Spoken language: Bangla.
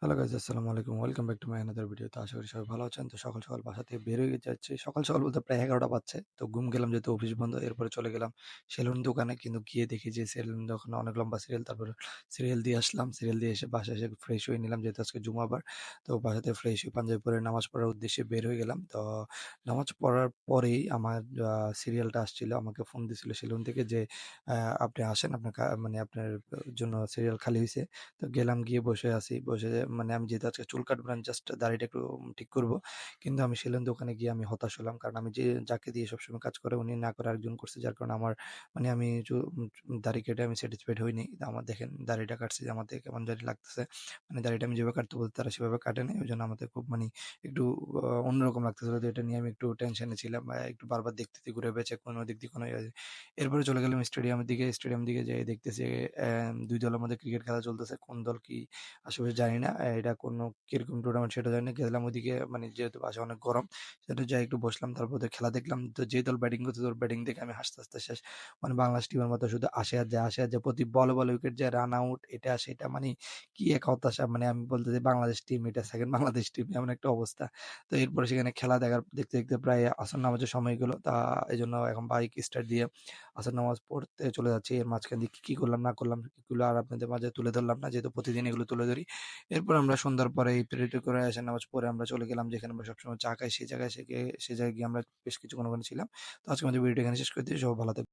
হ্যালো গাইজ, আসসালামু আলাইকুম। Welcome back to my another video. তো আশা করি সবাই ভালো আছেন। তো সকাল সকাল বাসা থেকে বের হয়ে যাচ্ছি। সকাল সকাল বলতে প্রায় 11টা বাজছে। তো ঘুম গেলাম যেহেতু অফিস বন্ধ। এরপরে চলে গেলাম সেলুন দোকানে। কিন্তু গিয়ে দেখি যে সেলুন দোকানে অনেক লম্বা সিরিয়াল। তারপরে সিরিয়াল দিয়ে আসলাম। সিরিয়াল দিয়ে এসে বাসায় এসে ফ্রেশ হয়ে নিলাম যেহেতু আজকে জুমাবার। তো বাসাতে ফ্রেশ হয়ে পাঞ্জাবি পরে নামাজ পড়ার উদ্দেশ্যে বের হয়ে গেলাম। তো নামাজ পড়ার পরেই আমার সিরিয়ালটা আসছিল। আমাকে ফোন দিছিল সেলুন থেকে যে আপনি আসেন, আপনার মানে আপনার জন্য সিরিয়াল খালি হইছে। তো গেলাম, গিয়ে বসে আছি। বসে মানে আমি যেহেতু আজকে চুল কাটবো না, জাস্ট দাড়িটা একটু ঠিক করব। কিন্তু আমি সেলুন দোকানে গিয়ে আমি হতাশ হলাম। কারণ আমি যাকে দিয়ে সবসময় কাজ করে উনি না করে আরেকজন করছে। যার কারণে আমার মানে আমি দাড়ি কেটে আমি স্যাটিসফাইড হইনি। আমার দেখেন দাড়িটা কাটছি যে আমার দেখে কেমন জানি লাগতেছে। মানে দাড়িটা আমি যেভাবে কাটতে বলতে তারা সেভাবে কাটে নাই। ওইজন্য আমাদের খুব মানে একটু অন্যরকম লাগতেছিল। তো এটা নিয়ে আমি একটু টেনশনে ছিলাম। একটু বারবার দেখতেছি ঘুরে বেঁচে কোনো দিক দিয়ে কোনো এরপরে চলে গেলাম স্টেডিয়ামের দিকে। স্টেডিয়াম দিকে যেয়ে দেখতেছি ২ দলের মধ্যে ক্রিকেট খেলা চলতেছে। কোন দল কি আশেপাশে জানি না। এটা কোনো কিরকম টুর্নামেন্ট সেটা জানি না। গেলাম ওইদিকে, মানে যেহেতু বাসায় অনেক গরম, সেটা যাই একটু বসলাম। তারপর ওদের খেলা দেখলাম। তো যে দল ব্যাটিং করছে ওর ব্যাটিং দেখে আমি হাসতে, হাসতে শেষ। মানে বাংলাদেশ টিমের মতো শুধু আসে আর যায়, আসে আর যায়। প্রতি বলে, বলে উইকেট যায়, রান আউট, এটা সেটা। মানে কি এক হতাশা! মানে আমি বলতে চাই বাংলাদেশ টিম এটা সেকেন্ড বাংলাদেশ টিম, এমন একটা অবস্থা। তো এরপরে সেখানে খেলা দেখতে, দেখতে প্রায় আসর নামাজের সময় গেল। এজন্য এখন বাইক স্টার্ট দিয়ে আসর নামাজ পড়তে চলে যাচ্ছি। এর মাঝখান দিয়ে কি করলাম না করলাম এগুলো আর আপনাদের মাঝে তুলে ধরলাম না, যেহেতু প্রতিদিন এগুলো তুলে ধরি। এরপর আমরা সন্ধ্যার পরে এই প্রেরিত করে আসর নামাজ পড়ে আমরা চলে গেলাম যেখানে আমরা সবসময় চা খাই, সেই জায়গায় গিয়ে আমরা বেশ কিছুক্ষণ ওখানে ছিলাম। তো আজকে আমাদের ভিডিওটা এখানে শেষ করে দিই। সবাই ভালো থাকবেন।